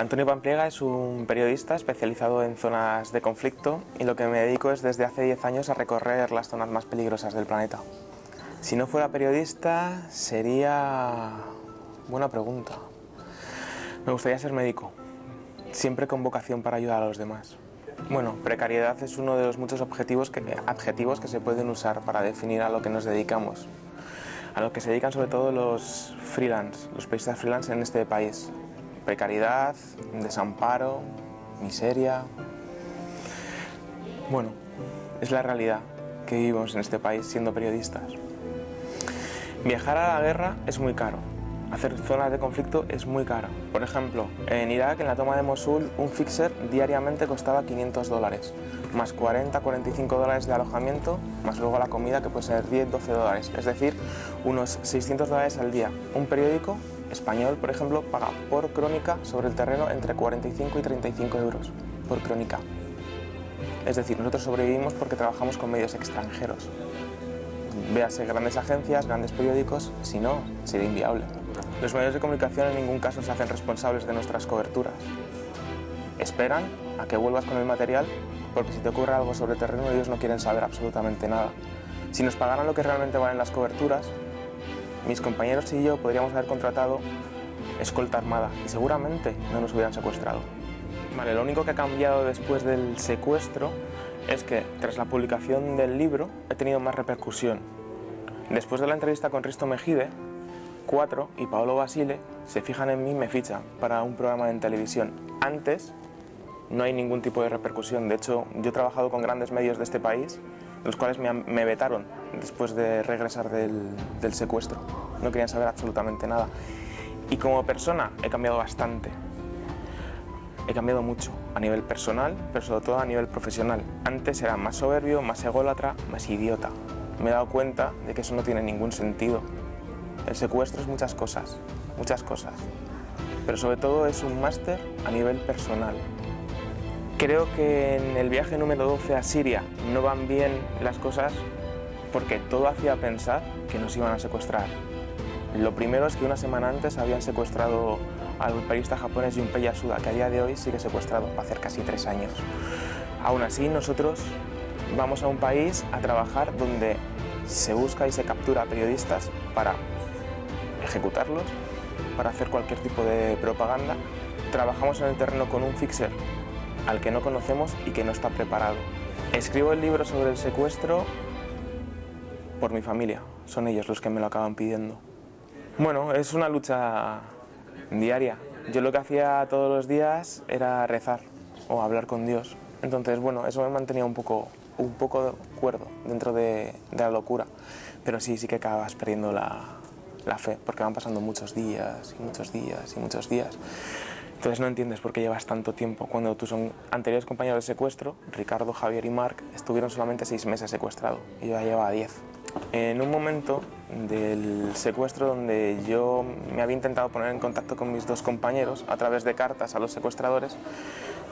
Antonio Pampliega es un periodista especializado en zonas de conflicto y lo que me dedico es desde hace 10 años a recorrer las zonas más peligrosas del planeta. Si no fuera periodista sería... buena pregunta. Me gustaría ser médico, siempre con vocación para ayudar a los demás. Bueno, precariedad es uno de los muchos adjetivos que se pueden usar para definir a lo que nos dedicamos, a lo que se dedican sobre todo los freelance, los periodistas freelance en este país. Precariedad, desamparo, miseria... Bueno, es la realidad que vivimos en este país siendo periodistas. Viajar a la guerra es muy caro. Hacer zonas de conflicto es muy caro. Por ejemplo, en Irak, en la toma de Mosul, un fixer diariamente costaba $500, más 40-45 dólares de alojamiento, más luego la comida que puede ser 10-12 dólares, es decir, unos 600 dólares al día. Un periódico español, por ejemplo, paga por crónica sobre el terreno entre 45 y 35 euros por crónica. Es decir, nosotros sobrevivimos porque trabajamos con medios extranjeros. Véase grandes agencias, grandes periódicos, si no, sería inviable. Los medios de comunicación en ningún caso se hacen responsables de nuestras coberturas. Esperan a que vuelvas con el material porque si te ocurre algo sobre el terreno ellos no quieren saber absolutamente nada. Si nos pagaran lo que realmente valen las coberturas, mis compañeros y yo podríamos haber contratado escolta armada y seguramente no nos hubieran secuestrado. Vale, lo único que ha cambiado después del secuestro es que tras la publicación del libro he tenido más repercusión. Después de la entrevista con Risto Mejide, 4 y Paolo Basile se fijan en mí y me fichan para un programa en televisión. Antes no hay ningún tipo de repercusión. De hecho, yo he trabajado con grandes medios de este país, los cuales me vetaron después de regresar del secuestro. No querían saber absolutamente nada. Y como persona he cambiado bastante. He cambiado mucho a nivel personal, pero sobre todo a nivel profesional. Antes era más soberbio, más ególatra, más idiota. Me he dado cuenta de que eso no tiene ningún sentido. El secuestro es muchas cosas, pero sobre todo es un máster a nivel personal. Creo que en el viaje número 12 a Siria no van bien las cosas porque todo hacía pensar que nos iban a secuestrar. Lo primero es que una semana antes habían secuestrado al periodista japonés Junpei Yasuda, que a día de hoy sigue secuestrado, va a hacer casi 3 años. Aún así, nosotros vamos a un país a trabajar donde se busca y se captura a periodistas para ejecutarlos, para hacer cualquier tipo de propaganda. Trabajamos en el terreno con un fixer al que no conocemos y que no está preparado. Escribo el libro sobre el secuestro por mi familia, son ellos los que me lo acaban pidiendo. Bueno, es una lucha diaria. Yo lo que hacía todos los días era rezar o hablar con Dios. Entonces, bueno, eso me mantenía un poco cuerdo dentro de la locura. Pero sí que acabas perdiendo la fe, porque van pasando muchos días y muchos días y muchos días. Entonces no entiendes por qué llevas tanto tiempo. Cuando tus anteriores compañeros de secuestro, Ricardo, Javier y Marc, estuvieron solamente 6 meses secuestrados y yo ya llevaba 10. En un momento del secuestro donde yo me había intentado poner en contacto con mis 2 compañeros a través de cartas a los secuestradores,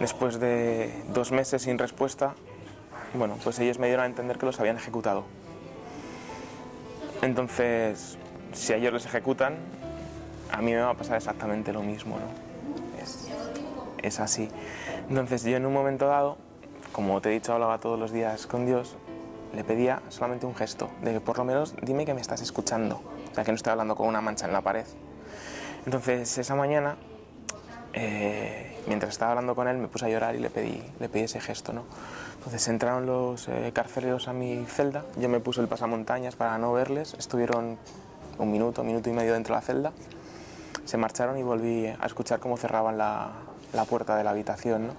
después de 2 meses sin respuesta, bueno, pues ellos me dieron a entender que los habían ejecutado. Entonces, si a ellos les ejecutan, a mí me va a pasar exactamente lo mismo, ¿no? Es así. Entonces yo en un momento dado, como te he dicho, hablaba todos los días con Dios, le pedía solamente un gesto, de que por lo menos dime que me estás escuchando, o sea, que no estoy hablando con una mancha en la pared. Entonces esa mañana, mientras estaba hablando con él, me puse a llorar y le pedí ese gesto, ¿no? Entonces entraron los carceleros a mi celda, yo me puse el pasamontañas para no verles, estuvieron un minuto y medio dentro de la celda, se marcharon y volví a escuchar cómo cerraban la puerta de la habitación, ¿no?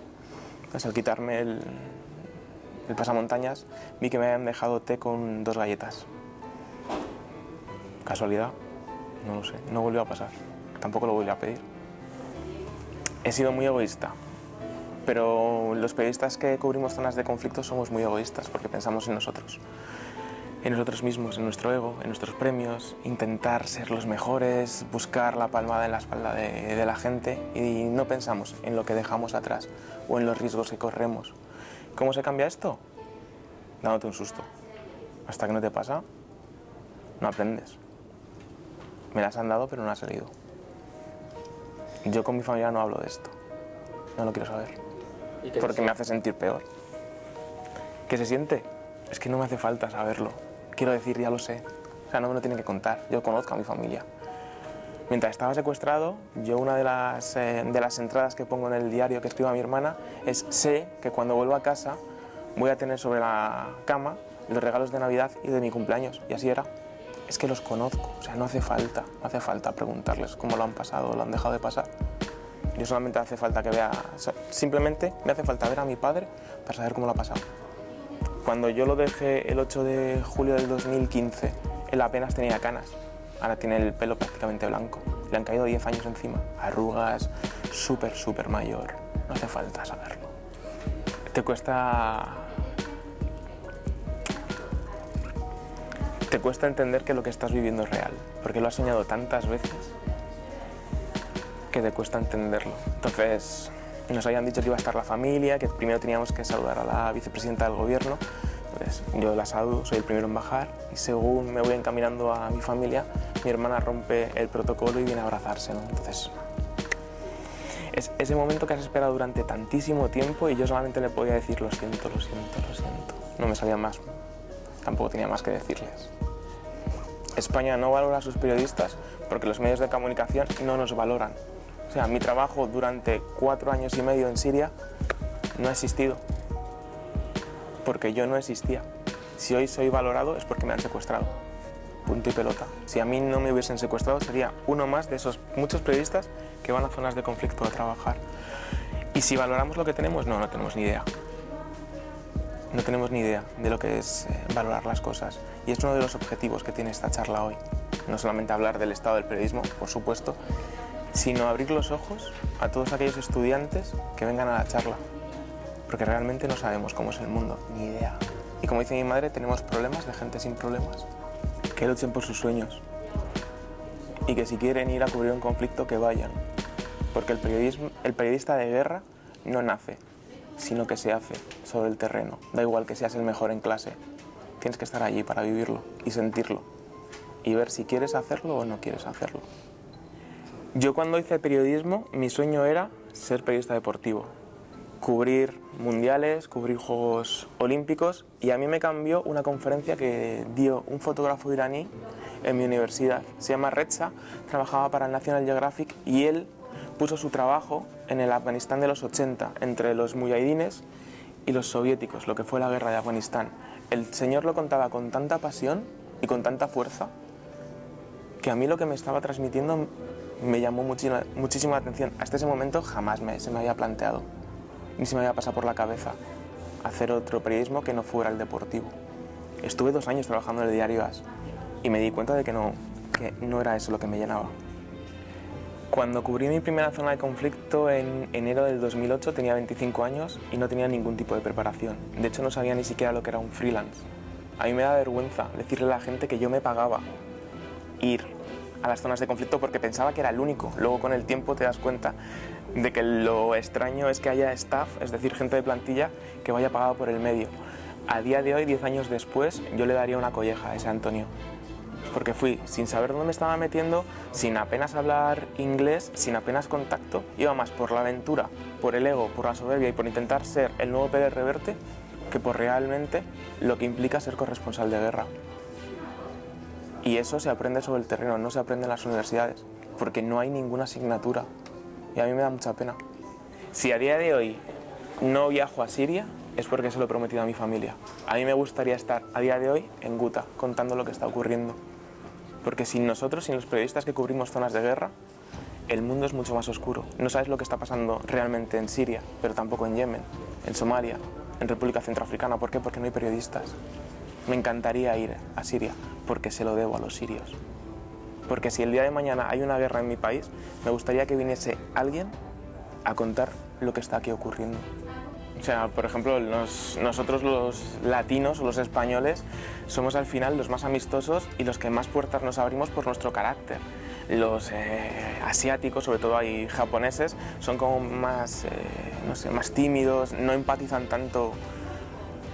Entonces al quitarme el pasamontañas vi que me habían dejado té con 2 galletas. ¿Casualidad? No lo sé, no volvió a pasar, tampoco lo volví a pedir. He sido muy egoísta, pero los periodistas que cubrimos zonas de conflicto somos muy egoístas porque pensamos en nosotros mismos, en nuestro ego, en nuestros premios, intentar ser los mejores, buscar la palmada en la espalda de la gente y no pensamos en lo que dejamos atrás o en los riesgos que corremos. ¿Cómo se cambia esto? Dándote un susto. Hasta que no te pasa, no aprendes. Me las han dado pero no ha salido. Yo con mi familia no hablo de esto. no lo quiero saber. ¿Y qué Porque me hace sentir peor. ¿Qué se siente? Es que no me hace falta saberlo. Quiero decir, ya lo sé. O sea, no me lo tienen que contar. Yo conozco a mi familia. Mientras estaba secuestrado, yo una de las entradas que pongo en el diario que escribo a mi hermana es: sé que cuando vuelva a casa voy a tener sobre la cama los regalos de Navidad y de mi cumpleaños. Y así era. Es que los conozco, o sea, no hace falta preguntarles cómo lo han pasado o lo han dejado de pasar. Yo solamente hace falta que vea, o sea, simplemente me hace falta ver a mi padre para saber cómo lo ha pasado. Cuando yo lo dejé el 8 de julio del 2015, él apenas tenía canas. Ahora tiene el pelo prácticamente blanco. Le han caído 10 años encima. Arrugas, súper mayor. No hace falta saberlo. Te cuesta entender que lo que estás viviendo es real, porque lo has soñado tantas veces que te cuesta entenderlo. Entonces, nos habían dicho que iba a estar la familia, que primero teníamos que saludar a la vicepresidenta del gobierno. Entonces, yo la saludo, soy el primero en bajar, y según me voy encaminando a mi familia, mi hermana rompe el protocolo y viene a abrazarse, ¿no? Entonces, es ese momento que has esperado durante tantísimo tiempo y yo solamente le podía decir: lo siento. No me sabía más, tampoco tenía más que decirles. España no valora a sus periodistas porque los medios de comunicación no nos valoran. O sea, mi trabajo durante 4 años y medio en Siria no ha existido, porque yo no existía. Si hoy soy valorado es porque me han secuestrado. Punto y pelota. Si a mí no me hubiesen secuestrado, sería uno más de esos muchos periodistas que van a zonas de conflicto a trabajar. Y si valoramos lo que tenemos, no tenemos ni idea. No tenemos ni idea de lo que es valorar las cosas. Y es uno de los objetivos que tiene esta charla hoy. No solamente hablar del estado del periodismo, por supuesto, sino abrir los ojos a todos aquellos estudiantes que vengan a la charla. Porque realmente no sabemos cómo es el mundo, ni idea. Y como dice mi madre, tenemos problemas de gente sin problemas. Que luchen por sus sueños. Y que si quieren ir a cubrir un conflicto, que vayan. Porque el periodista de guerra no nace, sino que se hace sobre el terreno. Da igual que seas el mejor en clase. Tienes que estar allí para vivirlo y sentirlo. Y ver si quieres hacerlo o no quieres hacerlo. Yo cuando hice periodismo, mi sueño era ser periodista deportivo. Cubrir mundiales, cubrir Juegos Olímpicos, y a mí me cambió una conferencia que dio un fotógrafo iraní en mi universidad. Se llama Reza, trabajaba para el National Geographic y él puso su trabajo en el Afganistán de los 80, entre los mujahidines y los soviéticos, lo que fue la guerra de Afganistán. El señor lo contaba con tanta pasión y con tanta fuerza que a mí lo que me estaba transmitiendo me llamó muchísimo la atención. Hasta ese momento jamás se me había planteado, ni se me había pasado por la cabeza hacer otro periodismo que no fuera el deportivo. Estuve 2 años trabajando en el diario AS y me di cuenta de que no era eso lo que me llenaba. Cuando cubrí mi primera zona de conflicto en enero del 2008 tenía 25 años y no tenía ningún tipo de preparación. De hecho, no sabía ni siquiera lo que era un freelance. A mí me da vergüenza decirle a la gente que yo me pagaba ir a las zonas de conflicto porque pensaba que era el único. Luego, con el tiempo, te das cuenta de que lo extraño es que haya staff, es decir, gente de plantilla, que vaya pagado por el medio. A día de hoy, 10 años después, yo le daría una colleja a ese Antonio. Porque fui sin saber dónde me estaba metiendo, sin apenas hablar inglés, sin apenas contacto. Iba más por la aventura, por el ego, por la soberbia y por intentar ser el nuevo Pérez Reverte que por realmente lo que implica ser corresponsal de guerra. Y eso se aprende sobre el terreno, no se aprende en las universidades, porque no hay ninguna asignatura. Y a mí me da mucha pena. Si a día de hoy no viajo a Siria, es porque se lo he prometido a mi familia. A mí me gustaría estar a día de hoy en Guta, contando lo que está ocurriendo. Porque sin nosotros, sin los periodistas que cubrimos zonas de guerra, el mundo es mucho más oscuro. No sabes lo que está pasando realmente en Siria, pero tampoco en Yemen, en Somalia, en República Centroafricana. ¿Por qué? Porque no hay periodistas. Me encantaría ir a Siria, porque se lo debo a los sirios. Porque si el día de mañana hay una guerra en mi país, me gustaría que viniese alguien a contar lo que está aquí ocurriendo. O sea, por ejemplo, nosotros los latinos o los españoles somos al final los más amistosos y los que más puertas nos abrimos por nuestro carácter. Los asiáticos, sobre todo hay japoneses, son como más, no sé, más tímidos, no empatizan tanto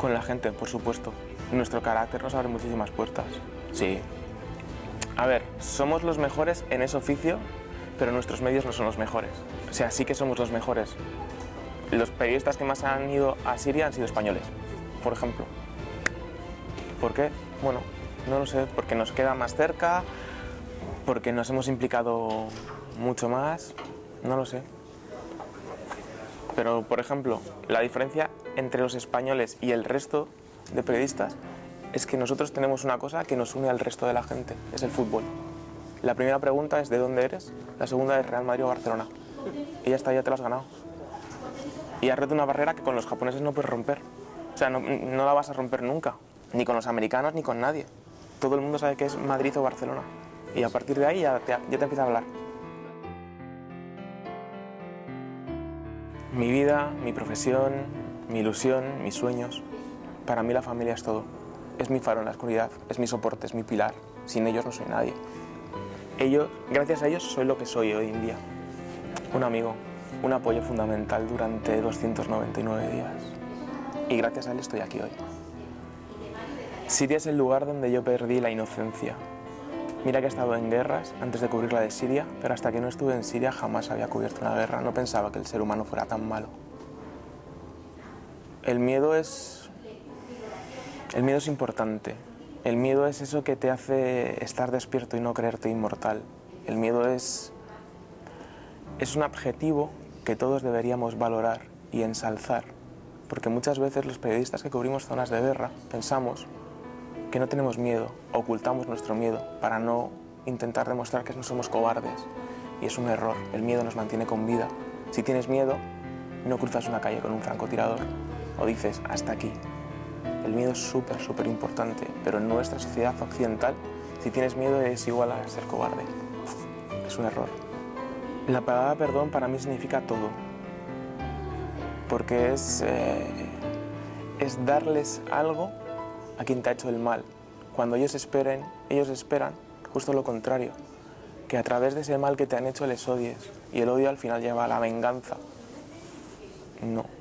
con la gente, por supuesto. Nuestro carácter nos abre muchísimas puertas. Sí. A ver, somos los mejores en ese oficio, pero nuestros medios no son los mejores. O sea, sí que somos los mejores, Los periodistas que más han ido a Siria han sido españoles, por ejemplo. ¿Por qué? Bueno, no lo sé, porque nos queda más cerca, porque nos hemos implicado mucho más, no lo sé. Pero, por ejemplo, la diferencia entre los españoles y el resto de periodistas es que nosotros tenemos una cosa que nos une al resto de la gente, es el fútbol. La primera pregunta es ¿de dónde eres? La segunda es Real Madrid o Barcelona. Y ya está, ya te lo has ganado. Y has roto una barrera que con los japoneses no puedes romper. O sea, no la vas a romper nunca, ni con los americanos ni con nadie. Todo el mundo sabe que es Madrid o Barcelona. Y a partir de ahí ya te empieza a hablar. Mi vida, mi profesión, mi ilusión, mis sueños. Para mí la familia es todo. Es mi faro en la oscuridad, es mi soporte, es mi pilar. Sin ellos no soy nadie. Gracias a ellos soy lo que soy hoy en día. Un amigo, un apoyo fundamental durante 299 días. Y gracias a él estoy aquí hoy. Siria es el lugar donde yo perdí la inocencia. Mira que he estado en guerras antes de cubrir la de Siria, pero hasta que no estuve en Siria jamás había cubierto una guerra. No pensaba que el ser humano fuera tan malo. El miedo es importante. El miedo es eso que te hace estar despierto y no creerte inmortal. El miedo es un adjetivo que todos deberíamos valorar y ensalzar, porque muchas veces los periodistas que cubrimos zonas de guerra pensamos que no tenemos miedo, ocultamos nuestro miedo para no intentar demostrar que no somos cobardes. Y es un error, el miedo nos mantiene con vida. Si tienes miedo, no cruzas una calle con un francotirador o dices hasta aquí. El miedo es súper importante, pero en nuestra sociedad occidental, si tienes miedo es igual a ser cobarde. Es un error. La palabra perdón para mí significa todo, porque es darles algo a quien te ha hecho el mal, cuando ellos esperan justo lo contrario, que a través de ese mal que te han hecho les odies, y el odio al final lleva a la venganza. No.